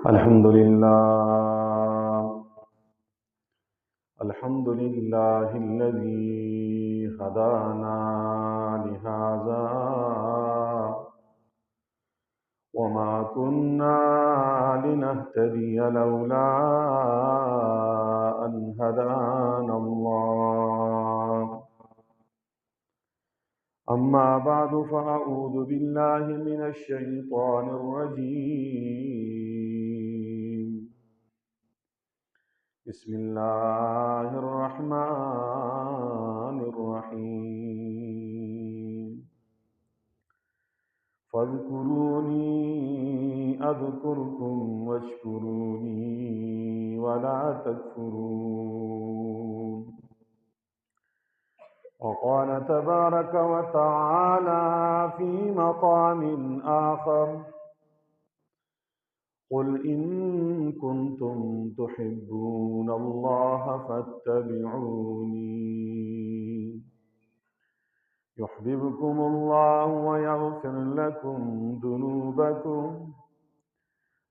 الحمد لله الذي هدانا لهذا وما كنا لنهتدي لولا أن هدانا الله. أما بعد فأعوذ بالله من الشيطان الرجيم. بسم الله الرحمن الرحيم. فاذكروني أذكركم واشكروني ولا تكفرون. وقال تبارك وتعالى في مقام آخر: قل إن كنتم تحبون الله فاتبعوني يحببكم الله ويغفر لكم ذنوبكم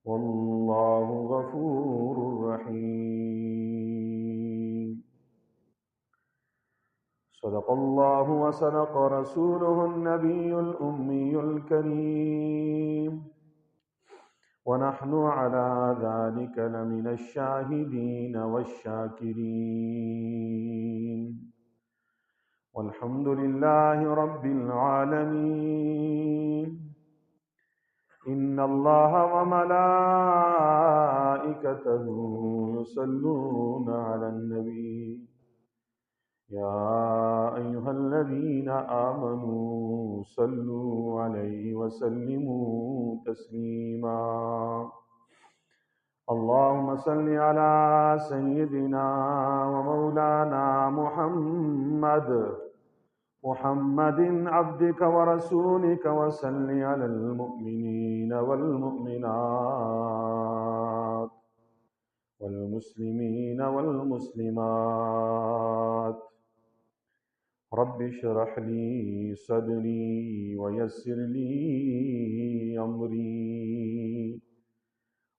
والله غفور رحيم. صدق الله وصدق رسوله النبي الأمي الكريم، ونحن على ذلك لمن الشاهدين والشاكرين، والحمد لله رب العالمين. إن الله وملائكته يصلون على النبي يا أيها الذين آمنوا صلوا عليه وسلموا تسليما. اللهم صل على سيدنا ومولانا محمد عبدك ورسولك، وصل على المؤمنين والمؤمنات والمسلمين والمسلمات. رب اشرح لي صدري ويسر لي أمري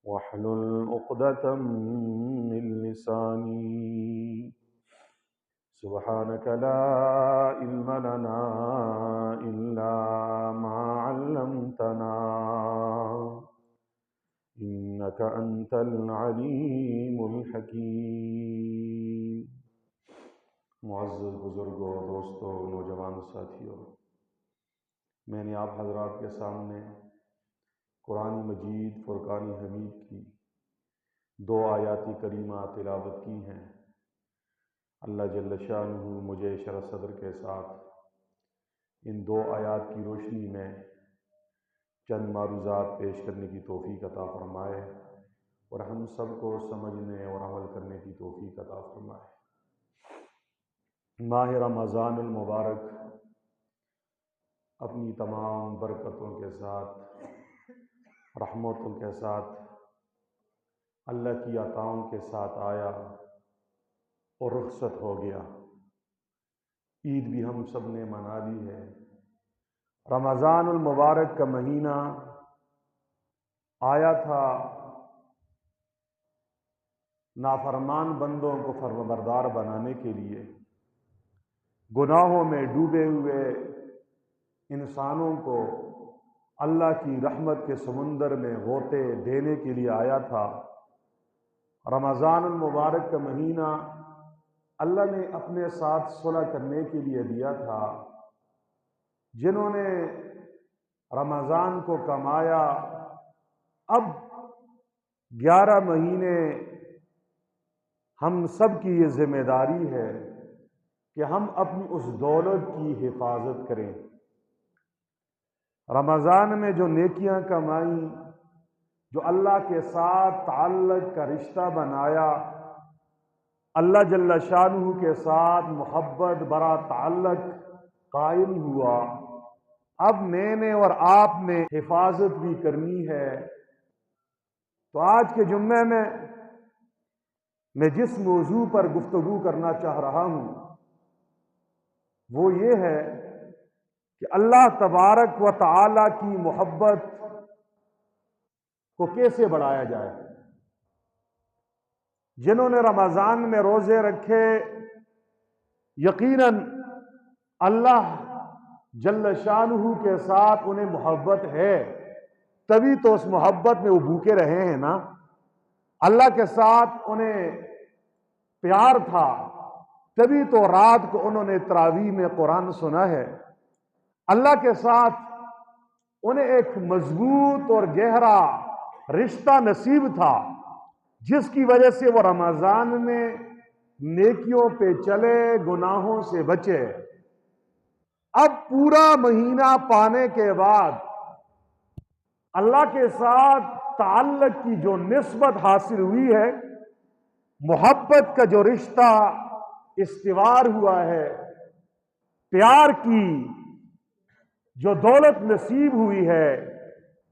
واحلل عقدة من لساني. سبحانك لا علم لنا إلا ما علمتنا إنك أنت العليم الحكيم. معزز بزرگوں، دوستوں، نوجوان ساتھیوں، میں نے آپ حضرات کے سامنے قرآن مجید فرقان حمید کی 2 آیات کریمہ تلاوت کی ہیں۔ اللہ جل شانہ مجھے شرح صدر کے ساتھ ان 2 آیات کی روشنی میں چند معروضات پیش کرنے کی توفیق عطا فرمائے، اور ہم سب کو سمجھنے اور عمل کرنے کی توفیق عطا فرمائے۔ ماہ رمضان المبارک اپنی تمام برکتوں کے ساتھ، رحمتوں کے ساتھ، اللہ کی عطاؤں کے ساتھ آیا اور رخصت ہو گیا۔ عید بھی ہم سب نے منا لی ہے۔ رمضان المبارک کا مہینہ آیا تھا نافرمان بندوں کو فرمانبردار بنانے کے لیے، گناہوں میں ڈوبے ہوئے انسانوں کو اللہ کی رحمت کے سمندر میں غوطے دینے کے لیے آیا تھا۔ رمضان المبارک کا مہینہ اللہ نے اپنے ساتھ صلح کرنے کے لیے دیا تھا۔ جنہوں نے رمضان کو کمایا، اب 11 مہینے ہم سب کی یہ ذمہ داری ہے کہ ہم اپنی اس دولت کی حفاظت کریں۔ رمضان میں جو نیکیاں کمائیں، جو اللہ کے ساتھ تعلق کا رشتہ بنایا، اللہ جل شانہ کے ساتھ محبت برا تعلق قائم ہوا، اب میں نے اور آپ نے حفاظت بھی کرنی ہے۔ تو آج کے جمعے میں جس موضوع پر گفتگو کرنا چاہ رہا ہوں وہ یہ ہے کہ اللہ تبارک و تعالی کی محبت کو کیسے بڑھایا جائے۔ جنہوں نے رمضان میں روزے رکھے، یقیناً اللہ جل شانہ کے ساتھ انہیں محبت ہے، تبھی تو اس محبت میں وہ بھوکے رہے ہیں نا۔ اللہ کے ساتھ انہیں پیار تھا، تبھی تو رات کو انہوں نے تراویح میں قرآن سنا ہے۔ اللہ کے ساتھ انہیں ایک مضبوط اور گہرا رشتہ نصیب تھا، جس کی وجہ سے وہ رمضان میں نیکیوں پہ چلے، گناہوں سے بچے۔ اب پورا مہینہ پانے کے بعد اللہ کے ساتھ تعلق کی جو نسبت حاصل ہوئی ہے، محبت کا جو رشتہ استوار ہوا ہے، پیار کی جو دولت نصیب ہوئی ہے،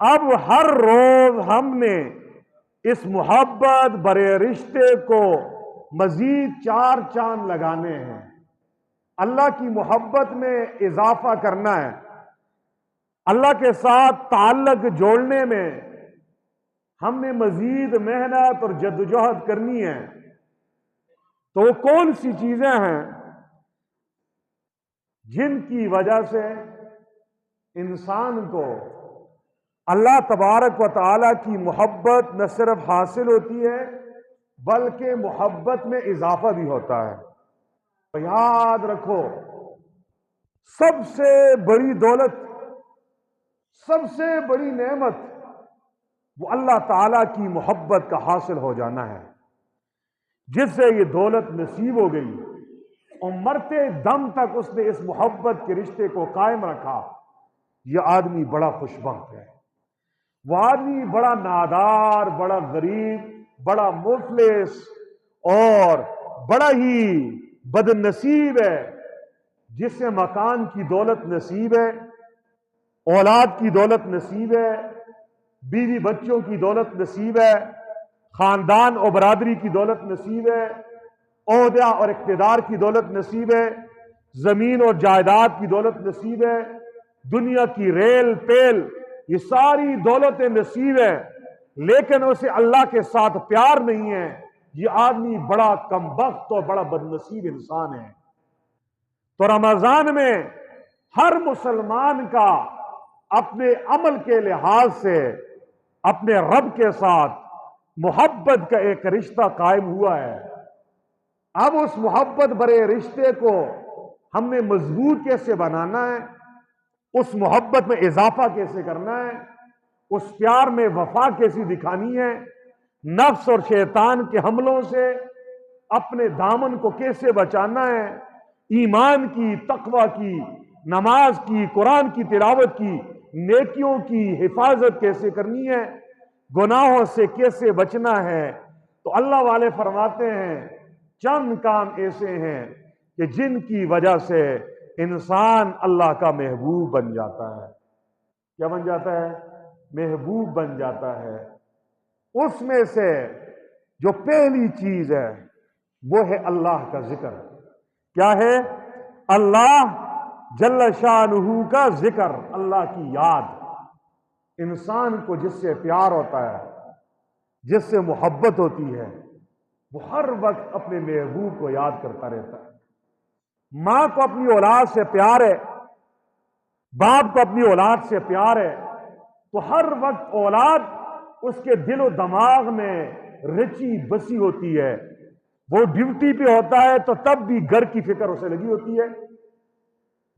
اب ہر روز ہم نے اس محبت برے رشتے کو مزید 4 چاند لگانے ہیں، اللہ کی محبت میں اضافہ کرنا ہے، اللہ کے ساتھ تعلق جوڑنے میں ہم نے مزید محنت اور جدوجہد کرنی ہے۔ تو وہ کون سی چیزیں ہیں جن کی وجہ سے انسان کو اللہ تبارک و تعالیٰ کی محبت نہ صرف حاصل ہوتی ہے بلکہ محبت میں اضافہ بھی ہوتا ہے؟ تو یاد رکھو، سب سے بڑی دولت، سب سے بڑی نعمت وہ اللہ تعالیٰ کی محبت کا حاصل ہو جانا ہے۔ جس سے یہ دولت نصیب ہو گئی اور مرتے دم تک اس نے اس محبت کے رشتے کو قائم رکھا، یہ آدمی بڑا خوش بخت ہے۔ وہ آدمی بڑا نادار، بڑا غریب، بڑا مفلس اور بڑا ہی بد نصیب ہے، جس سے مکان کی دولت نصیب ہے، اولاد کی دولت نصیب ہے، بیوی بچوں کی دولت نصیب ہے، خاندان اور برادری کی دولت نصیب ہے، عہدہ اور اقتدار کی دولت نصیب ہے، زمین اور جائیداد کی دولت نصیب ہے، دنیا کی ریل پیل، یہ ساری دولتیں نصیب ہے، لیکن اسے اللہ کے ساتھ پیار نہیں ہے، یہ آدمی بڑا کم بخت اور بڑا بد نصیب انسان ہے۔ تو رمضان میں ہر مسلمان کا اپنے عمل کے لحاظ سے اپنے رب کے ساتھ محبت کا ایک رشتہ قائم ہوا ہے۔ اب اس محبت برے رشتے کو ہم نے مضبوط کیسے بنانا ہے، اس محبت میں اضافہ کیسے کرنا ہے، اس پیار میں وفا کیسی دکھانی ہے، نفس اور شیطان کے حملوں سے اپنے دامن کو کیسے بچانا ہے، ایمان کی، تقوی کی، نماز کی، قرآن کی تلاوت کی، نیکیوں کی حفاظت کیسے کرنی ہے، گناہوں سے کیسے بچنا ہے۔ تو اللہ والے فرماتے ہیں چند کام ایسے ہیں کہ جن کی وجہ سے انسان اللہ کا محبوب بن جاتا ہے۔ کیا بن جاتا ہے؟ محبوب بن جاتا ہے۔ اس میں سے جو پہلی چیز ہے وہ ہے اللہ کا ذکر۔ کیا ہے؟ اللہ جل شانہ کا ذکر، اللہ کی یاد۔ انسان کو جس سے پیار ہوتا ہے، جس سے محبت ہوتی ہے، وہ ہر وقت اپنے محبوب کو یاد کرتا رہتا ہے۔ ماں کو اپنی اولاد سے پیار ہے، باپ کو اپنی اولاد سے پیار ہے، تو ہر وقت اولاد اس کے دل و دماغ میں رچی بسی ہوتی ہے۔ وہ ڈیوٹی پہ ہوتا ہے تو تب بھی گھر کی فکر اسے لگی ہوتی ہے،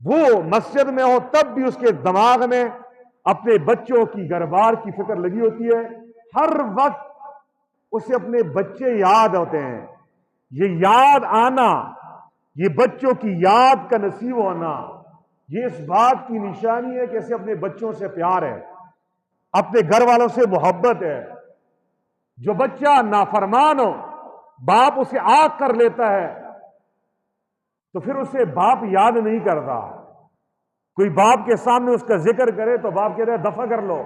وہ مسجد میں ہو تب بھی اس کے دماغ میں اپنے بچوں کی گھر بار کی فکر لگی ہوتی ہے۔ ہر وقت اسے اپنے بچے یاد ہوتے ہیں۔ یہ یاد آنا، یہ بچوں کی یاد کا نصیب ہونا، یہ اس بات کی نشانی ہے کہ اسے اپنے بچوں سے پیار ہے، اپنے گھر والوں سے محبت ہے۔ جو بچہ نافرمان ہو، باپ اسے آگ کر لیتا ہے تو پھر اسے باپ یاد نہیں کرتا۔ کوئی باپ کے سامنے اس کا ذکر کرے تو باپ کہتا ہے دفع کر لو،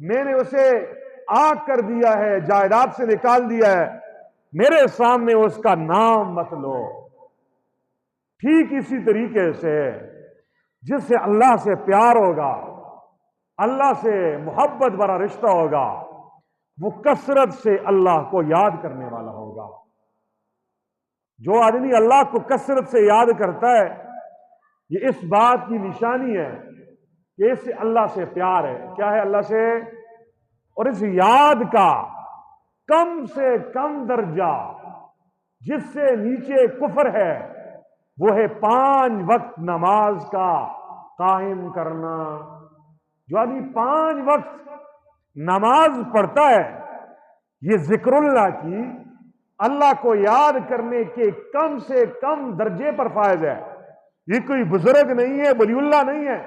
میں نے اسے آگ کر دیا ہے، جائیداد سے نکال دیا ہے، میرے سامنے اس کا نام مت لو۔ ٹھیک اسی طریقے سے جس سے اللہ سے پیار ہوگا، اللہ سے محبت بڑا رشتہ ہوگا، وہ کثرت سے اللہ کو یاد کرنے والا ہوگا۔ جو آدمی اللہ کو کثرت سے یاد کرتا ہے یہ اس بات کی نشانی ہے کہ اس سے اللہ سے پیار ہے. کیا ہے؟ اللہ سے. اور اس یاد کا کم سے کم درجہ جس سے نیچے کفر ہے وہ ہے 5 وقت نماز کا قائم کرنا. جو آدمی 5 وقت نماز پڑھتا ہے یہ ذکر اللہ کی، اللہ کو یاد کرنے کے کم سے کم درجے پر فائز ہے. یہ کوئی بزرگ نہیں ہے، ولی اللہ نہیں ہے،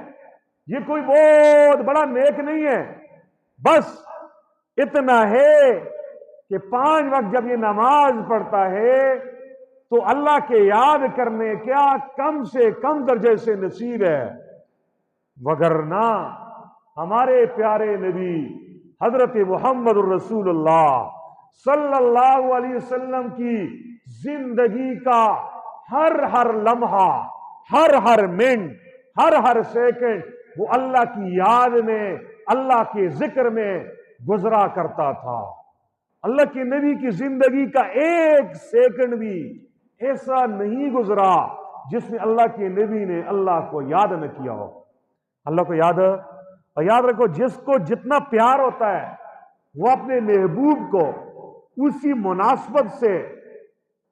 یہ کوئی بہت بڑا نیک نہیں ہے. بس اتنا ہے کہ 5 وقت جب یہ نماز پڑھتا ہے تو اللہ کے یاد کرنے کیا کم سے کم درجے سے نصیب ہے. وگرنہ ہمارے پیارے نبی حضرت محمد الرسول اللہ صلی اللہ علیہ وسلم کی زندگی کا ہر لمحہ، ہر منٹ، ہر سیکنڈ وہ اللہ کی یاد میں، اللہ کے ذکر میں گزرا کرتا تھا. اللہ کے نبی کی زندگی کا 1 سیکنڈ بھی ایسا نہیں گزرا جس میں اللہ کے نبی نے اللہ کو یاد نہ کیا ہو. اللہ کو یاد. اور یاد رکھو جس کو جتنا پیار ہوتا ہے وہ اپنے محبوب کو اسی مناسبت سے،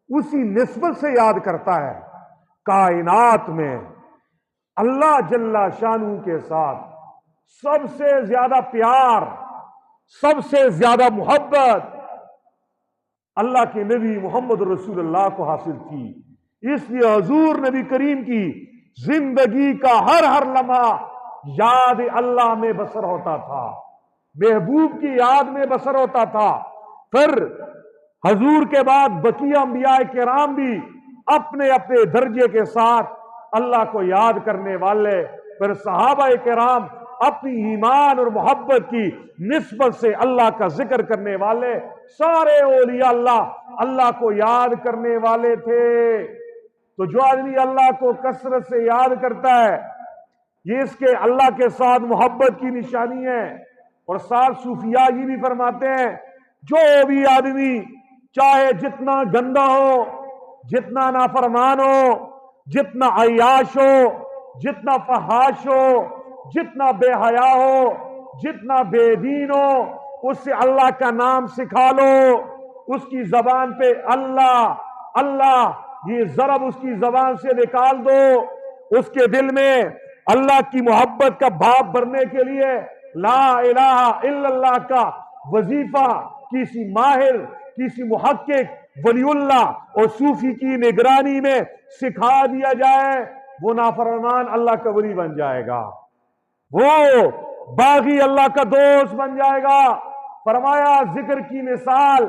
اسی نسبت سے یاد کرتا ہے. کائنات میں اللہ جل شانہ کے ساتھ سب سے زیادہ پیار، سب سے زیادہ محبت اللہ کے نبی محمد رسول اللہ کو حاصل تھی. اس لیے حضور نبی کریم کی زندگی کا ہر لمحہ یاد اللہ میں بسر ہوتا تھا، محبوب کی یاد میں بسر ہوتا تھا. پھر حضور کے بعد بقیہ انبیاء کرام بھی اپنے اپنے درجے کے ساتھ اللہ کو یاد کرنے والے، پھر صحابہ کرام اپنی ایمان اور محبت کی نسبت سے اللہ کا ذکر کرنے والے، سارے اولیاء اللہ کو یاد کرنے والے تھے. تو جو آدمی اللہ کو کثرت سے یاد کرتا ہے یہ اس کے اللہ کے ساتھ محبت کی نشانی ہے. اور ساتھ صوفیاء یہ بھی فرماتے ہیں جو بھی آدمی چاہے جتنا گندا ہو، جتنا نافرمان ہو، جتنا عیاش ہو، جتنا فحاش ہو، جتنا بے حیا ہو، جتنا بے دین ہو، اس سے اللہ کا نام سکھا لو، اس کی زبان پہ اللہ یہ ضرب اس کی زبان سے نکال دو، اس کے دل میں اللہ کی محبت کا بھاپ بھرنے کے لیے لا الہ الا اللہ کا وظیفہ کسی ماہر، کسی محقق، ولی اللہ اور صوفی کی نگرانی میں سکھا دیا جائے، وہ نافرمان اللہ کا ولی بن جائے گا، وہ باغی اللہ کا دوست بن جائے گا. فرمایا ذکر کی مثال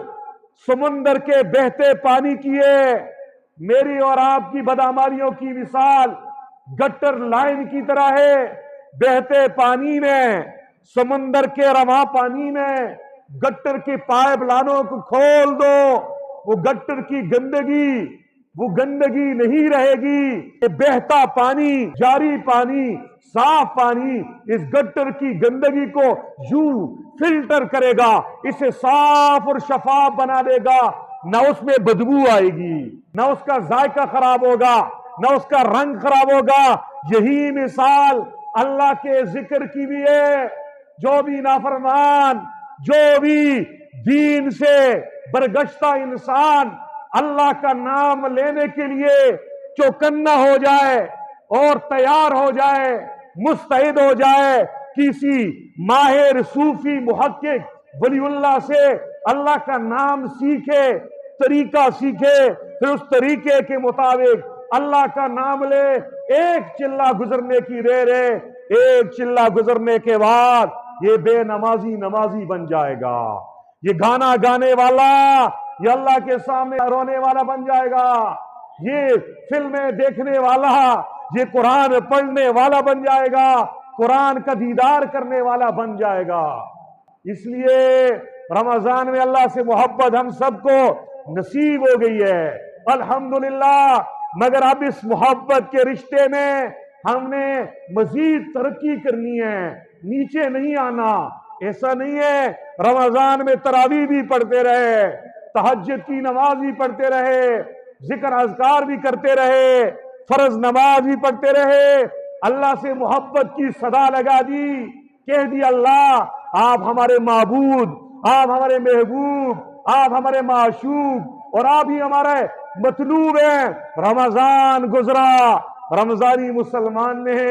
سمندر کے بہتے پانی کی ہے، میری اور آپ کی بدعمالیوں کی مثال گٹر لائن کی طرح ہے. بہتے پانی میں، سمندر کے رواں پانی میں گٹر کے پائپ لائنوں کو کھول دو، وہ گٹر کی گندگی نہیں رہے گی. یہ بہتا پانی، جاری پانی، صاف پانی اس گٹر کی گندگی کو یوں فلٹر کرے گا، اسے صاف اور شفاف بنا دے گا. نہ اس میں بدبو آئے گی، نہ اس کا ذائقہ خراب ہوگا، نہ اس کا رنگ خراب ہوگا. یہی مثال اللہ کے ذکر کی بھی ہے. جو بھی نافرمان، جو بھی دین سے برگشتہ انسان اللہ کا نام لینے کے لیے چوکنا ہو جائے اور تیار ہو جائے، مستعد ہو جائے، کسی ماہر صوفی محقق ولی اللہ سے اللہ کا نام سیکھے، طریقہ سیکھے، پھر اس طریقے کے مطابق اللہ کا نام لے، 1 چلہ گزرنے کی دیر ہے، 1 چلہ گزرنے کے بعد یہ بے نمازی بن جائے گا، یہ گانا گانے والا یہ اللہ کے سامنے رونے والا بن جائے گا، یہ فلمیں دیکھنے والا یہ قرآن پڑھنے والا بن جائے گا، قرآن کا دیدار کرنے والا بن جائے گا. اس لیے رمضان میں اللہ سے محبت ہم سب کو نصیب ہو گئی ہے الحمدللہ. مگر اب اس محبت کے رشتے میں ہم نے مزید ترقی کرنی ہے، نیچے نہیں آنا. ایسا نہیں ہے رمضان میں تراویح بھی پڑھتے رہے، تہجد کی نماز بھی پڑھتے رہے، ذکر اذکار بھی کرتے رہے، فرض نماز بھی پڑھتے رہے، اللہ سے محبت کی صدا لگا دی، کہہ دی اللہ آپ ہمارے معبود، آپ ہمارے محبوب، آپ ہمارے معشوق اور آپ ہی ہمارے مطلوب ہیں۔ رمضان گزرا، رمضانی مسلمان نے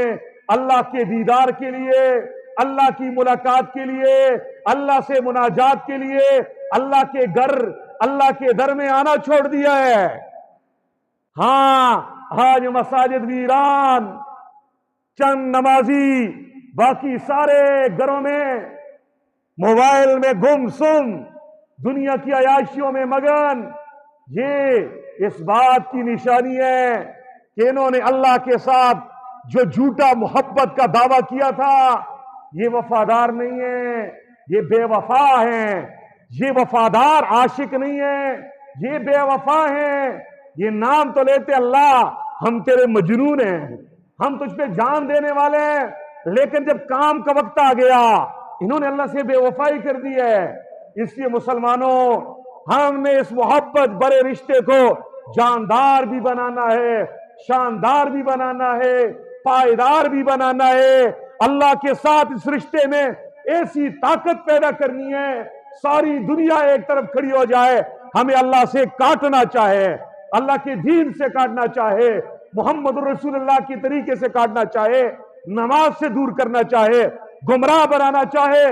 اللہ کے دیدار کے لیے، اللہ کی ملاقات کے لیے، اللہ سے مناجات کے لیے اللہ کے گھر، اللہ کے در میں آنا چھوڑ دیا ہے۔ ہاں آج مساجد ویران، چند نمازی، باقی سارے گھروں میں موبائل میں گم سم، دنیا کی عیاشیوں میں مگن۔ یہ اس بات کی نشانی ہے کہ انہوں نے اللہ کے ساتھ جو جھوٹا محبت کا دعویٰ کیا تھا یہ وفادار نہیں ہے، یہ بے وفا ہیں، یہ وفادار عاشق نہیں ہے، یہ بے وفا ہیں۔ یہ نام تو لیتے اللہ ہم تیرے مجنون ہیں، ہم تجھ پہ جان دینے والے ہیں، لیکن جب کام کا وقت آ گیا انہوں نے اللہ سے بے وفائی کر دی ہے۔ اس لیے مسلمانوں ہم نے اس محبت برے رشتے کو جاندار بھی بنانا ہے، شاندار بھی بنانا ہے، پائیدار بھی بنانا ہے۔ اللہ کے ساتھ اس رشتے میں ایسی طاقت پیدا کرنی ہے ساری دنیا ایک طرف کھڑی ہو جائے، ہمیں اللہ سے کاٹنا چاہے، اللہ کے دین سے کاٹنا چاہے، محمد رسول اللہ کے طریقے سے کاٹنا چاہے، نماز سے دور کرنا چاہے، گمراہ بنانا چاہے۔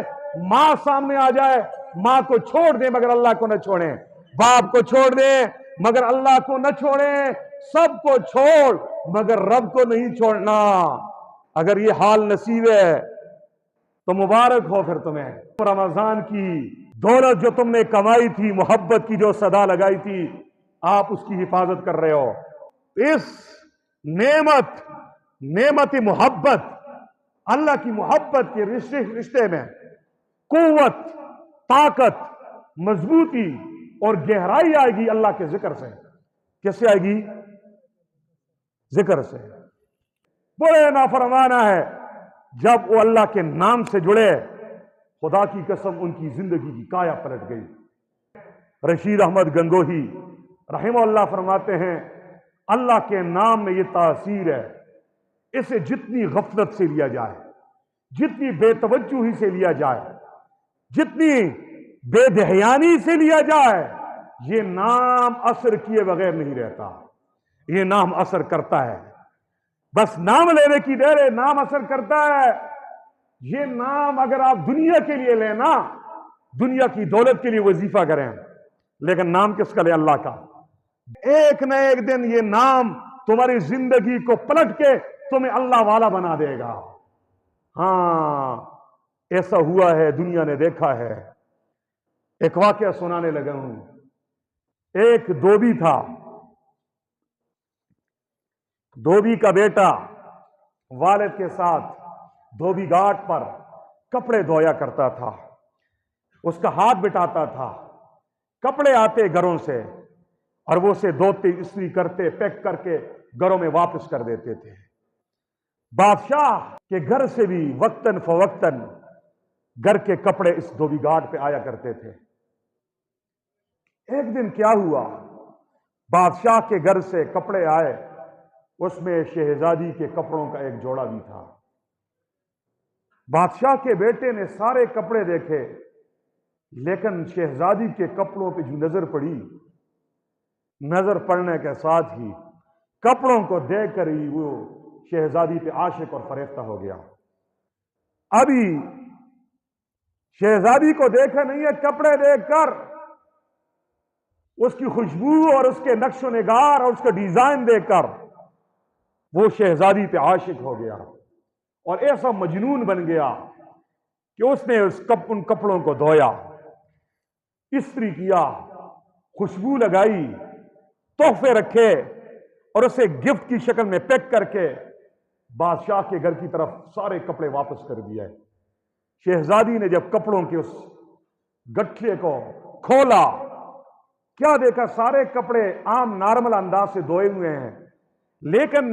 ماں سامنے آ جائے، ماں کو چھوڑ دیں مگر اللہ کو نہ چھوڑیں، باپ کو چھوڑ دیں مگر اللہ کو نہ چھوڑیں، سب کو چھوڑ مگر رب کو نہیں چھوڑنا۔ اگر یہ حال نصیب ہے تو مبارک ہو پھر تمہیں۔ رمضان کی دولت جو تم نے کمائی تھی، محبت کی جو صدا لگائی تھی، آپ اس کی حفاظت کر رہے ہو۔ اس نعمت محبت، اللہ کی محبت کے رشتے میں قوت، طاقت، مضبوطی اور گہرائی آئے گی اللہ کے ذکر سے۔ کس سے آئے گی؟ ذکر سے۔ بڑے نافرمانا ہے جب وہ اللہ کے نام سے جڑے، خدا کی قسم ان کی زندگی کی کایا پلٹ گئی۔ رشید احمد گنگوہی رحمہ اللہ فرماتے ہیں اللہ کے نام میں یہ تاثیر ہے، اسے جتنی غفلت سے لیا جائے، جتنی بے توجہی سے لیا جائے، جتنی بے دہیانی سے لیا جائے، یہ نام اثر کیے بغیر نہیں رہتا۔ یہ نام اثر کرتا ہے، بس نام لینے کی دیر ہے، نام اثر کرتا ہے۔ یہ نام اگر آپ دنیا کے لیے لینا، دنیا کی دولت کے لیے وظیفہ کریں، لیکن نام کس کا لے؟ اللہ کا۔ ایک نہ ایک دن یہ نام تمہاری زندگی کو پلٹ کے تمہیں اللہ والا بنا دے گا۔ ہاں ایسا ہوا ہے، دنیا نے دیکھا ہے۔ ایک واقعہ سنانے لگا ہوں۔ ایک دھوبی تھا، دھوبی کا بیٹا والد کے ساتھ دھوبی گھاٹ پر کپڑے دھویا کرتا تھا، اس کا ہاتھ بٹاتا تھا، کپڑے آتے گھروں سے اور وہ اسے دھوتے، استری کرتے، پیک کر کے گھروں میں واپس کر دیتے تھے۔ بادشاہ کے گھر سے بھی وقتاً فوقتاً گھر کے کپڑے اس دھوبی گھاٹ پہ آیا کرتے تھے۔ ایک دن کیا ہوا، بادشاہ کے گھر سے کپڑے آئے، اس میں شہزادی کے کپڑوں کا ایک جوڑا بھی تھا۔ بادشاہ کے بیٹے نے سارے کپڑے دیکھے، لیکن شہزادی کے کپڑوں پہ جو نظر پڑی، نظر پڑنے کے ساتھ ہی کپڑوں کو دیکھ کر ہی وہ شہزادی پہ عاشق اور فریفتہ ہو گیا۔ ابھی شہزادی کو دیکھا نہیں ہے، کپڑے دیکھ کر اس کی خوشبو اور اس کے نقش و نگار اور اس کا ڈیزائن دیکھ کر وہ شہزادی پہ عاشق ہو گیا اور ایسا مجنون بن گیا کہ اس نے ان کپڑوں کو دھویا، استری کیا، خوشبو لگائی، تحفے رکھے اور اسے گفٹ کی شکل میں پیک کر کے بادشاہ کے گھر کی طرف سارے کپڑے واپس کر دیا۔ شہزادی نے جب کپڑوں کے اس گٹھے کو کھولا، کیا دیکھا؟ سارے کپڑے عام نارمل انداز سے دھوئے ہوئے ہیں، لیکن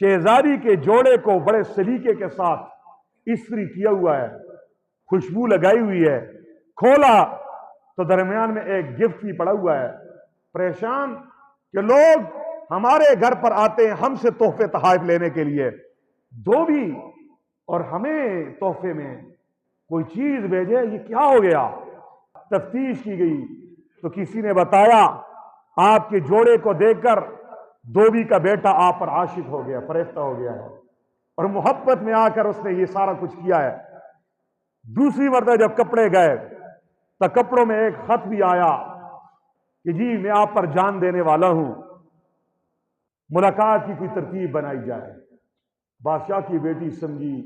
شہزادی کے جوڑے کو بڑے سلیقے کے ساتھ استری کیا ہوا ہے، خوشبو لگائی ہوئی ہے۔ کھولا تو درمیان میں ایک گفٹ بھی پڑا ہوا ہے۔ پریشان کہ لوگ ہمارے گھر پر آتے ہیں ہم سے تحفے تحائف لینے کے لیے، دھوبی اور ہمیں تحفے میں کوئی چیز بھیجے، یہ کیا ہو گیا؟ تفتیش کی گئی تو کسی نے بتایا آپ کے جوڑے کو دیکھ کر دھوبی کا بیٹا آپ پر عاشق ہو گیا، فریفتہ ہو گیا ہے، اور محبت میں آ کر اس نے یہ سارا کچھ کیا ہے۔ دوسری مرتبہ جب کپڑے گئے تو کپڑوں میں ایک خط بھی آیا کہ جی میں آپ پر جان دینے والا ہوں، ملاقات کی کوئی ترتیب بنائی جائے۔ بادشاہ کی بیٹی سمجھی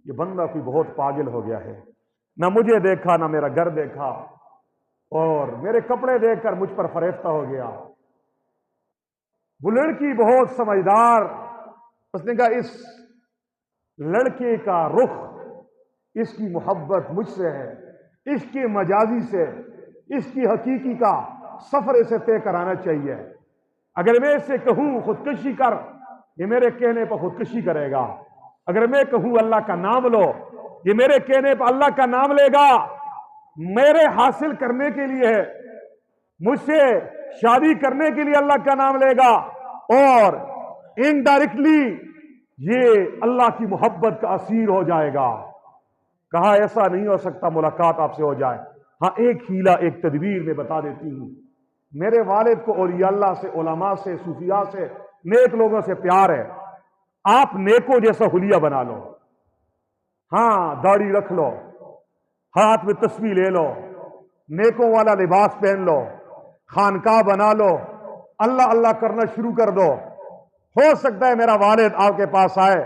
یہ بندہ کوئی بہت پاگل ہو گیا ہے، نہ مجھے دیکھا نہ میرا گھر دیکھا، اور میرے کپڑے دیکھ کر مجھ پر فریفتہ ہو گیا۔ وہ لڑکی بہت سمجھدار، اس نے کہا اس لڑکے کا رخ، اس کی محبت مجھ سے ہے، اس کے مجازی سے اس کی حقیقی کا سفر اسے طے کرانا چاہیے۔ اگر میں اسے کہوں خودکشی کر، یہ میرے کہنے پر خودکشی کرے گا۔ اگر میں کہوں اللہ کا نام لو، یہ میرے کہنے پر اللہ کا نام لے گا۔ میرے حاصل کرنے کے لیے ہے، مجھ سے شادی کرنے کے لیے اللہ کا نام لے گا، اور انڈائریکٹلی یہ اللہ کی محبت کا اسیر ہو جائے گا۔ کہا ایسا نہیں ہو سکتا، ملاقات آپ سے ہو جائے۔ ہاں ایک ہیلا، ایک تدبیر میں بتا دیتی ہوں۔ میرے والد کو اولیاء اللہ سے، علماء سے، صوفیاء سے، نیک لوگوں سے پیار ہے۔ آپ نیکوں جیسا حلیہ بنا لو، ہاں داڑھی رکھ لو، ہاتھ میں تسبیح لے لو، نیکوں والا لباس پہن لو، خانقاہ بنا لو، اللہ اللہ کرنا شروع کر دو۔ ہو سکتا ہے میرا والد آپ کے پاس آئے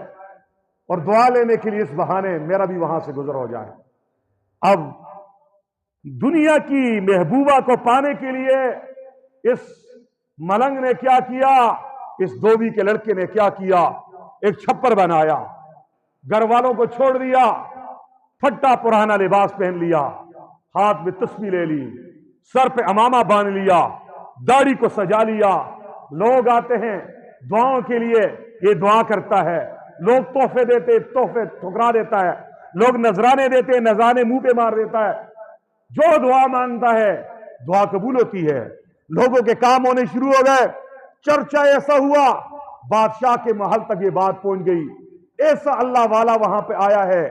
اور دعا لینے کے لیے اس بہانے میرا بھی وہاں سے گزر ہو جائے۔ اب دنیا کی محبوبہ کو پانے کے لیے اس ملنگ نے کیا کیا، اس دھوبی کے لڑکے نے کیا کیا، ایک چھپر بنایا، گھر والوں کو چھوڑ دیا، پھٹا پرانا لباس پہن لیا، ہاتھ میں تسبیح لے لی، سر پہ عمامہ باندھ لیا، داڑھی کو سجا لیا۔ لوگ آتے ہیں دعاؤں کے لیے، یہ دعا کرتا ہے۔ لوگ تحفے دیتے، تحفے ٹھکرا دیتا ہے۔ لوگ نذرانے دیتے، نذرانے منہ پہ مار دیتا ہے۔ جو دعا مانگتا ہے دعا قبول ہوتی ہے۔ لوگوں کے کام ہونے شروع ہو گئے، چرچا ایسا ہوا، بادشاہ کے محل تک یہ بات پہنچ گئی، ایسا اللہ والا وہاں پہ آیا ہے،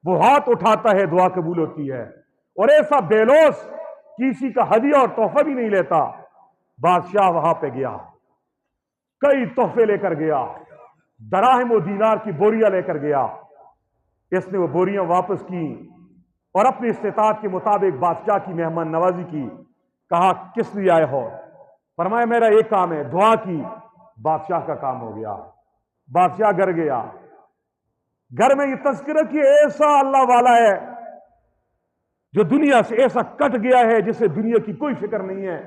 وہ ہاتھ اٹھاتا ہے دعا قبول ہوتی ہے، اور ایسا بیلوس کسی کا ہدیہ اور تحفہ بھی نہیں لیتا۔ بادشاہ وہاں پہ گیا، کئی تحفے لے کر گیا، دراہم و دینار کی بوریاں لے کر گیا۔ اس نے وہ بوریاں واپس کی اور اپنی استطاعت کے مطابق بادشاہ کی مہمان نوازی کی۔ کہا کس لیے آئے ہو؟ فرمایا میرا ایک کام ہے، دعا کی۔ بادشاہ کا کام ہو گیا۔ بادشاہ گھر گیا، گھر میں یہ تذکرہ کہ ایسا اللہ والا ہے جو دنیا سے ایسا کٹ گیا ہے جسے دنیا کی کوئی فکر نہیں ہے،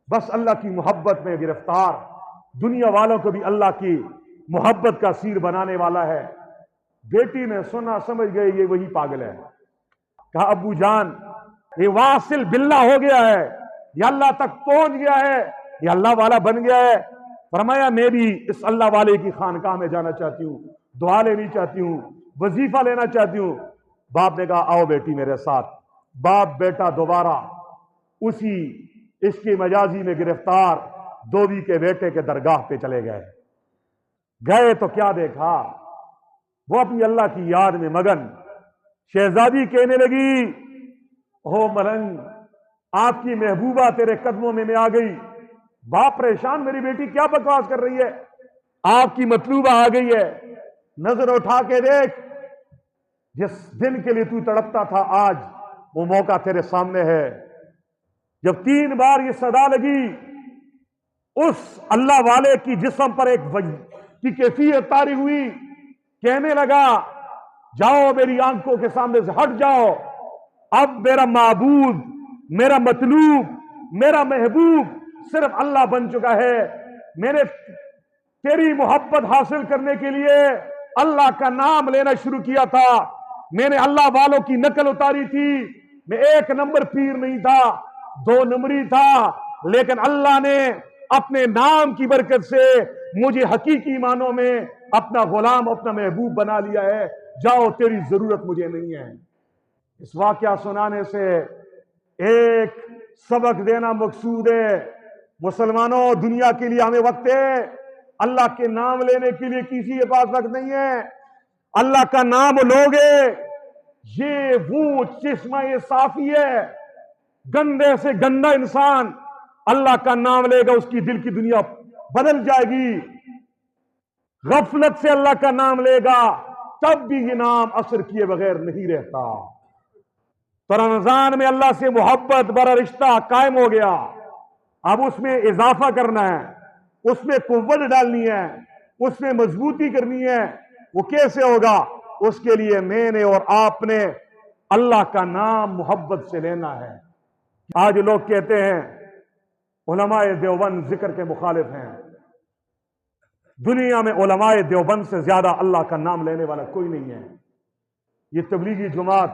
بس اللہ کی محبت میں گرفتار، دنیا والوں کو بھی اللہ کی محبت کا اسیر بنانے والا ہے۔ بیٹی نے سنا، سمجھ گئے یہ وہی پاگل ہے۔ کہا ابو جان یہ واصل باللہ ہو گیا ہے، یہ اللہ تک پہنچ گیا ہے، یہ اللہ والا بن گیا ہے۔ فرمایا میں بھی اس اللہ والے کی خانقاہ میں جانا چاہتی ہوں، دعا لینی چاہتی ہوں، وظیفہ لینا چاہتی ہوں۔ باپ نے کہا آؤ بیٹی میرے ساتھ۔ باپ بیٹا دوبارہ اسی اس کی مجازی میں گرفتار دھوبی کے بیٹے کے درگاہ پہ چلے گئے۔ گئے تو کیا دیکھا، وہ اپنی اللہ کی یاد میں مگن۔ شہزادی کہنے لگی او ملنگ آپ کی محبوبہ تیرے قدموں میں آ گئی۔ باپ پریشان، میری بیٹی کیا بکواس کر رہی ہے، آپ کی مطلوبہ آ گئی ہے، نظر اٹھا کے دیکھ، جس دن کے لیے تو تڑپتا تھا آج وہ موقع تیرے سامنے ہے۔ جب 3 بار یہ صدا لگی، اس اللہ والے کی جسم پر ایک کی کیفیت طاری ہوئی، کہنے لگا جاؤ میری آنکھوں کے سامنے سے ہٹ جاؤ، اب میرا معبود، میرا مطلوب، میرا محبوب صرف اللہ بن چکا ہے۔ میں نے تیری محبت حاصل کرنے کے لیے اللہ کا نام لینا شروع کیا تھا، میں نے اللہ والوں کی نقل اتاری تھی، میں 1 نمبر پیر نہیں تھا، 2 نمبری تھا، لیکن اللہ نے اپنے نام کی برکت سے مجھے حقیقی معنوں میں اپنا غلام، اپنا محبوب بنا لیا ہے، جاؤ تیری ضرورت مجھے نہیں ہے۔ اس واقعہ سنانے سے ایک سبق دینا مقصود ہے، مسلمانوں دنیا کے لیے ہمیں وقت ہے، اللہ کے نام لینے کے لیے کسی کے پاس وقت نہیں ہے۔ اللہ کا نام لوگے، یہ وہ چشمہ یہ صافی ہے، گندے سے گندا انسان اللہ کا نام لے گا، اس کی دل کی دنیا بدل جائے گی۔ غفلت سے اللہ کا نام لے گا تب بھی یہ نام اثر کیے بغیر نہیں رہتا۔ تو رمضان میں اللہ سے محبت برا رشتہ قائم ہو گیا، اب اس میں اضافہ کرنا ہے، اس میں قوت ڈالنی ہے، اس میں مضبوطی کرنی ہے۔ وہ کیسے ہوگا؟ اس کے لیے میں نے اور آپ نے اللہ کا نام محبت سے لینا ہے۔ آج لوگ کہتے ہیں علماء دیوبند ذکر کے مخالف ہیں۔ دنیا میں علماء دیوبند سے زیادہ اللہ کا نام لینے والا کوئی نہیں ہے۔ یہ تبلیغی جماعت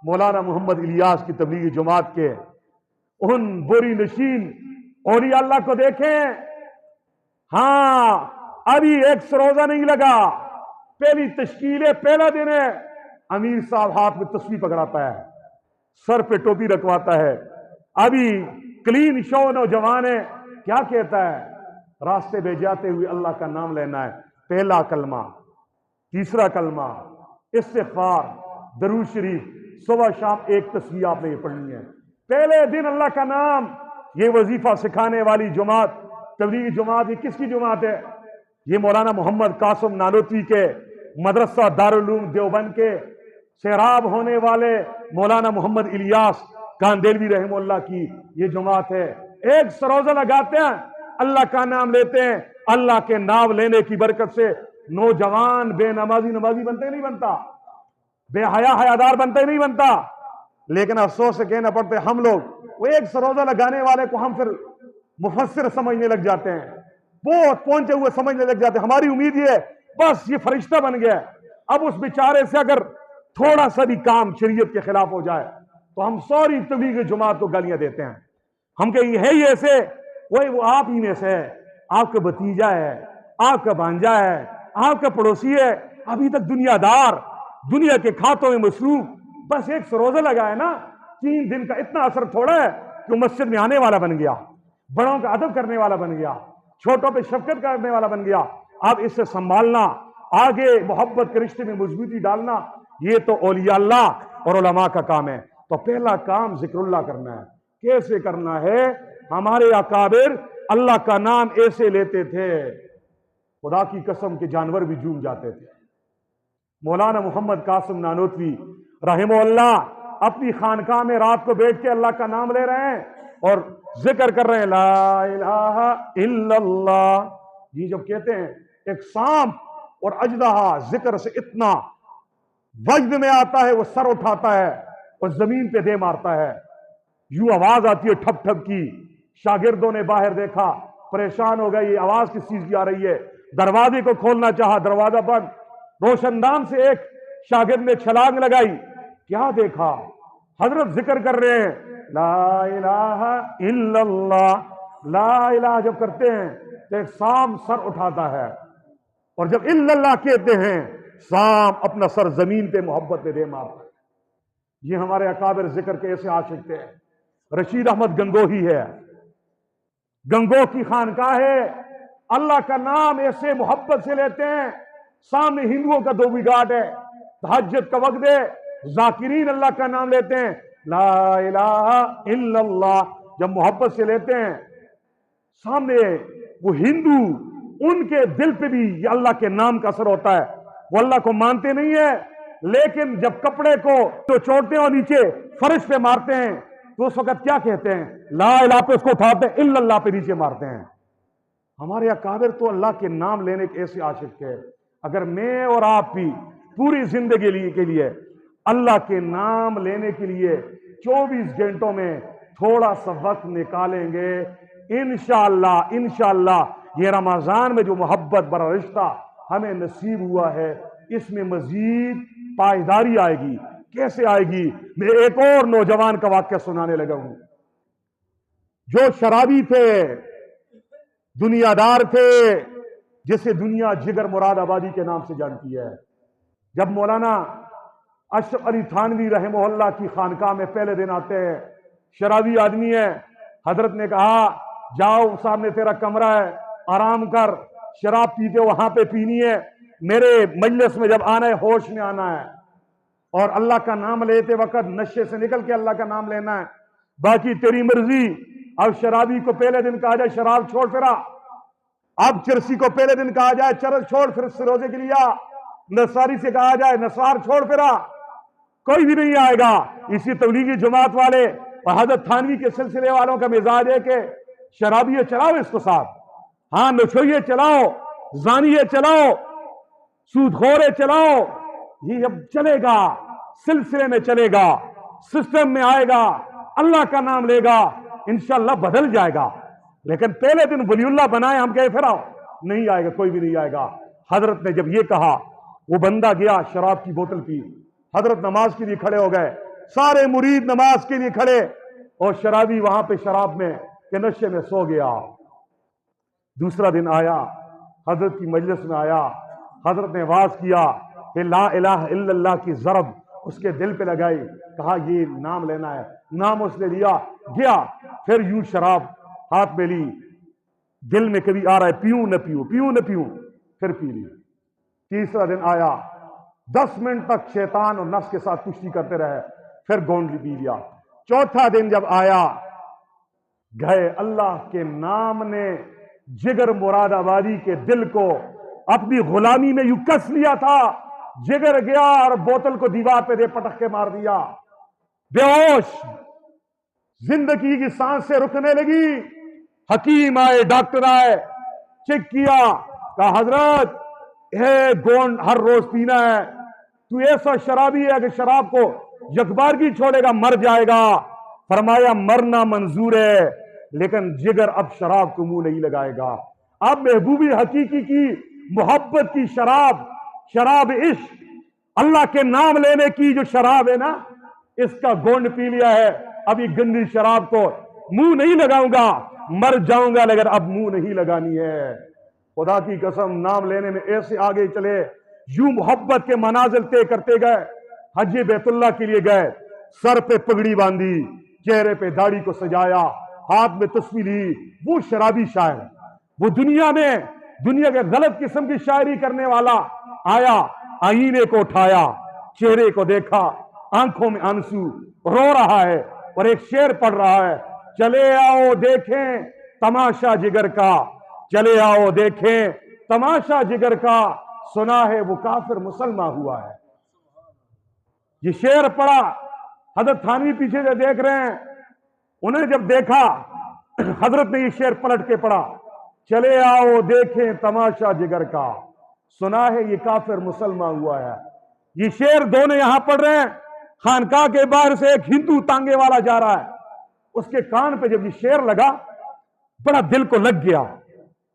مولانا محمد الیاس کی تبلیغی جماعت کے ان بری نشین اولیاء اللہ کو دیکھیں، ہاں ابھی ایک روزہ نہیں لگا، پہلی تشکیل ہے، پہلا دن ہے، امیر صاحب ہاتھ میں تصویر پکڑاتا ہے، سر پہ ٹوپی رکھواتا ہے، ابھی کلین شو نوجوان ہے، کیا کہتا ہے؟ راستے پہ جاتے ہوئے اللہ کا نام لینا ہے، پہلا کلمہ، تیسرا کلمہ، استغفار، درود شریف، صبح شام ایک تسبیح آپ نے یہ پڑھنی ہے، پہلے دن اللہ کا نام۔ یہ وظیفہ سکھانے والی جماعت تبلیغی جماعت یہ کس کی جماعت ہے؟ یہ مولانا محمد قاسم نانوتوی کے مدرسہ دارالعلوم دیوبند کے سیراب ہونے والے مولانا محمد الیاس کاندیلوی رحمہ اللہ کی یہ جماعت ہے۔ ایک سروزہ لگاتے ہیں، اللہ کا نام لیتے ہیں، اللہ کے نام لینے کی برکت سے نوجوان بے نمازی بنتے نہیں بنتا، بے حیا حیادار بنتے نہیں بنتا۔ لیکن افسوس سے کہنا پڑتا ہے ہم لوگ وہ ایک سروزہ لگانے والے کو ہم پھر مفسر سمجھنے لگ جاتے ہیں، بہت پہنچے ہوئے سمجھنے لگ جاتے ہیں۔ ہماری امید یہ ہے بس یہ فرشتہ بن گیا، اب اس بیچارے سے اگر تھوڑا سا بھی کام شریعت کے خلاف ہو جائے تو ہم سوری تبلیغی جماعت کو گالیاں دیتے ہیں، ہم کہ یہ ہے ہی ایسے، وہ آپ ہی میں سے ہے، آپ کا بھتیجا ہے، آپ کا بھانجا ہے، آپ کا پڑوسی ہے، ابھی تک دنیا دار، دنیا کے کھاتوں میں مصروف، بس ایک سروزہ لگا ہے نا، 3 دن کا اتنا اثر تھوڑا ہے کہ مسجد میں آنے والا بن گیا، بڑوں کا ادب کرنے والا بن گیا، چھوٹوں پہ شفقت کرنے والا بن گیا۔ اب اس سے سنبھالنا، آگے محبت کے رشتے میں مضبوطی ڈالنا، یہ تو اولیاء اللہ اور علماء کا کام ہے۔ تو پہلا کام ذکر اللہ کرنا ہے۔ کیسے کرنا ہے؟ ہمارے اکابر اللہ کا نام ایسے لیتے تھے خدا کی قسم کے جانور بھی جھوم جاتے تھے۔ مولانا محمد قاسم نانوتوی رحمہ اللہ اپنی خانقاہ میں رات کو بیٹھ کے اللہ کا نام لے رہے ہیں اور ذکر کر رہے ہیں لا الہ الا اللہ۔ یہ جب کہتے ہیں ایک سانپ اور اژدہا ذکر سے اتنا وجد میں آتا ہے، وہ سر اٹھاتا ہے اور زمین پہ دے مارتا ہے، یوں آواز آتی ہے ٹھپ ٹھپ کی۔ شاگردوں نے باہر دیکھا، پریشان ہو گئے، یہ آواز کس چیز کی آ رہی ہے؟ دروازے کو کھولنا چاہا، دروازہ بند۔ روشن دان سے ایک شاگرد نے چھلانگ لگائی، کیا دیکھا؟ حضرت ذکر کر رہے ہیں لا الہ الا اللہ۔ لا الہ جب کرتے ہیں تو ایک سانپ سر اٹھاتا ہے، اور جب الا اللہ کہتے ہیں سانپ اپنا سر زمین پہ محبت میں دے مارتا ہے۔ یہ ہمارے اکابر ذکر کے ایسے عاشق تھے۔ رشید احمد گنگوہی ہے، گنگو کی خانقاہ ہے، اللہ کا نام ایسے محبت سے لیتے ہیں۔ سامنے ہندوؤں کا 2 گھاٹ ہے، تہجد کا وقت ہے، ذاکرین اللہ کا نام لیتے ہیں، لا الہ الا اللہ جب محبت سے لیتے ہیں، سامنے وہ ہندو، ان کے دل پہ بھی یہ اللہ کے نام کا اثر ہوتا ہے۔ وہ اللہ کو مانتے نہیں ہیں، لیکن جب کپڑے کو تو چھوڑتے ہیں اور نیچے فرش پہ مارتے ہیں تو اس وقت کیا کہتے ہیں؟ لا الہ پہ اس کو اٹھاتے ہیں، الا اللہ پہ نیچے مارتے ہیں۔ ہمارے اکابر تو اللہ کے نام لینے کے ایسے عاشق تھے۔ اگر میں اور آپ بھی پوری زندگی کے لیے اللہ کے نام لینے کے لیے 24 گھنٹوں میں تھوڑا سا وقت نکالیں گے، انشاءاللہ یہ رمضان میں جو محبت برا رشتہ ہمیں نصیب ہوا ہے، اس میں مزید پائیداری آئے گی۔ کیسے آئے گی؟ میں ایک اور نوجوان کا واقعہ سنانے لگا ہوں، جو شرابی تھے، دنیا دار تھے، جسے دنیا جگر مراد آبادی کے نام سے جانتی ہے۔ جب مولانا اشرف علی تھانوی رحمہ اللہ کی خانقاہ میں پہلے دن آتے ہیں، شرابی آدمی ہے، حضرت نے کہا جاؤ سامنے تیرا کمرہ ہے، آرام کر، شراب پیتے وہاں پہ پینی ہے، میرے مجلس میں جب آنا ہے ہوش میں آنا ہے، اور اللہ کا نام لیتے وقت نشے سے نکل کے اللہ کا نام لینا ہے، باقی تیری مرضی۔ اب شرابی کو پہلے دن کہا جائے شراب چھوڑ پھرا، اب چرسی کو پہلے دن کہا جائے چرس چھوڑ پھر اس روزے کے لیے، نصاری سے کہا جائے نصار چھوڑ پھرا، کوئی بھی نہیں آئے گا۔ اسی تبلیغی جماعت والے اور حضرت تھانوی کے سلسلے والوں کا مزاج ہے کہ شرابیے چلاؤ اس کو ساتھ، ہاں نشویے چلاؤ، زانیے چلاؤ، سودخورے چلاؤ، یہ اب چلے گا، سلسلے میں چلے گا، سسٹم میں آئے گا، اللہ کا نام لے گا، انشاءاللہ بدل جائے گا۔ لیکن پہلے دن ولی اللہ بنائے ہم کہے پھراؤ، نہیں آئے گا، کوئی بھی نہیں آئے گا۔ حضرت نے جب یہ کہا، وہ بندہ گیا شراب کی بوتل پی، حضرت نماز کے لیے کھڑے ہو گئے، سارے مرید نماز کے لیے کھڑے، اور شرابی وہاں پہ شراب میں کہ نشے میں سو گیا۔ دوسرا دن آیا، حضرت کی مجلس میں آیا، حضرت نے واز کیا کہ لا الہ الا اللہ کی ضرب اس کے دل پہ لگائی، کہا یہ نام لینا ہے، نام اس نے لیا، گیا، پھر یوں شراب ہاتھ میں لی، دل میں کبھی آ رہا ہے پیوں نہ پیوں، پیوں نہ پیوں، پھر پی لی۔ تیسرا دن آیا، 10 منٹ تک شیطان اور نفس کے ساتھ کشتی کرتے رہے، پھر گونڈ پی لیا۔ چوتھا دن جب آیا، گئے، اللہ کے نام نے جگر مراد آبادی کے دل کو اپنی غلامی میں یوں کس لیا تھا، جگر گیا اور بوتل کو دیوار پہ دے پٹک کے مار دیا، بے ہوش، زندگی کی سانس سے رکنے لگی۔ حکیم آئے، ڈاکٹر آئے، چیک کیا، کہا حضرت گونڈ ہر روز پینا ہے، تو ایسا شرابی ہے کہ شراب کو یکبارگی چھوڑے گا مر جائے گا۔ فرمایا مرنا منظور ہے، لیکن جگر اب شراب کو منہ نہیں لگائے گا۔ اب محبوبی حقیقی کی محبت کی شراب، شراب عشق، اللہ کے نام لینے کی جو شراب ہے نا، اس کا گونڈ پی لیا ہے، ابھی گندی شراب کو منہ نہیں لگاؤں گا، مر جاؤں گا، لیکن اب منہ نہیں لگانی ہے۔ خدا کی قسم نام لینے میں ایسے آگے چلے، یوں محبت کے منازل طے کرتے گئے۔ حج بیت اللہ کے لیے گئے، سر پہ پگڑی باندھی، چہرے پہ داڑھی کو سجایا، ہاتھ میں تسبیح لی۔ وہ شرابی شاعر، وہ دنیا کے غلط قسم کی شاعری کرنے والا آیا، آئینے کو اٹھایا، چہرے کو دیکھا، آنکھوں میں آنسو، رو رہا ہے اور ایک شعر پڑھ رہا ہے، چلے آؤ دیکھیں تماشا جگر کا، چلے آؤ دیکھیں تماشا جگر کا، سنا ہے وہ کافر مسلمان ہوا ہے۔ یہ شعر پڑھا، حضرت تھانوی پیچھے سے دیکھ رہے ہیں، انہیں جب دیکھا حضرت نے یہ شعر پلٹ کے پڑھا، چلے آؤ دیکھیں تماشا جگر کا، سنا ہے یہ کافر مسلمان ہوا ہے۔ یہ شعر دونوں یہاں پڑھ رہے ہیں، خانقاہ کے باہر سے ایک ہندو تانگے والا جا رہا ہے، اس کے کان پہ جب یہ شعر لگا بڑا دل کو لگ گیا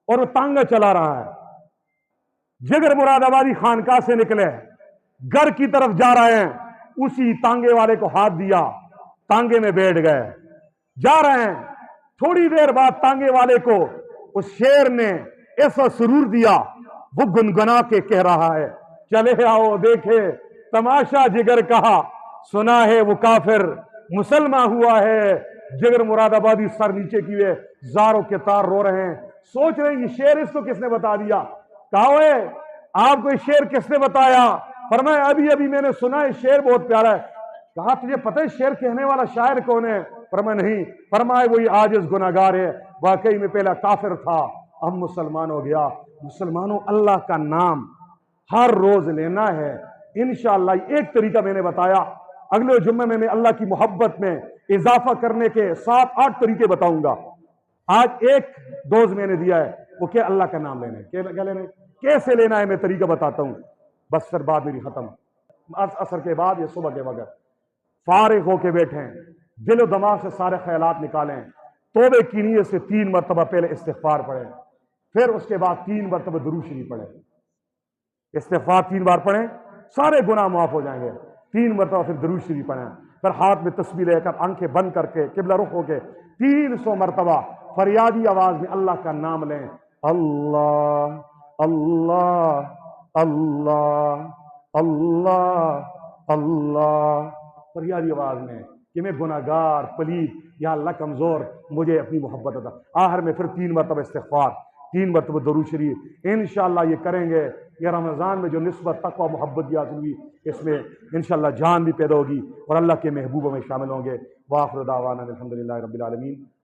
اور وہ تانگا چلا رہا ہے۔ جگر مراد آبادی خانقاہ سے نکلے، گھر کی طرف جا رہے ہیں، اسی تانگے والے کو ہاتھ دیا، تانگے میں بیٹھ گئے، جا رہے ہیں۔ تھوڑی دیر بعد تانگے والے کو اس شعر نے ایسا سرور دیا، وہ گنگنا کے کہہ رہا ہے، چلے آؤ دیکھے تماشا جگر کا، سنا ہے وہ کافر مسلمان ہوا ہے۔ جگر مراد آبادی سر نیچے کیے، زاروں کے تار رو رہے ہیں، سوچ رہے ہیں یہ شعر اس کو کس نے بتا دیا؟ کہا ہوئے آپ کو یہ شعر کس نے بتایا؟ فرمایا ابھی میں نے سنا ہے، شعر بہت پیارا ہے۔ کہا تجھے پتہ ہے شعر کہنے والا شاعر کون ہے؟ فرمایا نہیں۔ فرمایا وہی عاجز گناہگار ہے، واقعی میں پہلا کافر تھا، اب مسلمان ہو گیا۔ مسلمانوں اللہ کا نام ہر روز لینا ہے انشاءاللہ۔ ایک طریقہ میں نے بتایا، اگلے جمعے میں اللہ کی محبت میں اضافہ کرنے کے 7-8 طریقے بتاؤں گا۔ آج ایک ڈوز میں نے دیا ہے، وہ کیا اللہ کا نام لینا ہے، کیا لینا ہے، کیسے لینا ہے، میں طریقہ بتاتا ہوں، بس پھر بات میری ختم۔ عصر کے بعد یا صبح کے وقت فارغ ہو کے بیٹھیں، دل و دماغ سے سارے خیالات نکالیں، توبے کی نیت سے 3 مرتبہ پہلے استغفار پڑھیں، پھر اس کے بعد 3 مرتبہ درود شریف پڑھیں۔ استغفار 3 بار پڑھیں، سارے گناہ معاف ہو جائیں گے۔ 3 مرتبہ پھر درود شریف پڑھیں، پھر ہاتھ میں تسبیح لے کر آنکھیں بند کر کے قبلہ رخ ہو کے 300 مرتبہ فریادی آواز میں اللہ کا نام لیں، اللہ اللہ اللہ اللہ اللہ، فریادی آواز میں کہ میں گناہگار پلید یا اللہ کمزور مجھے اپنی محبت عطا. آخر میں پھر 3 مرتبہ استغفار، 3 مرتبہ درود شریف. انشاءاللہ یہ کریں گے. یہ رمضان میں جو نسبت تقوی محبت کی حاصل ہوئی، اس میں انشاءاللہ جان بھی پیدا ہوگی اور اللہ کے محبوبوں میں شامل ہوں گے. وآخر دعوانا الحمدللہ رب العالمین.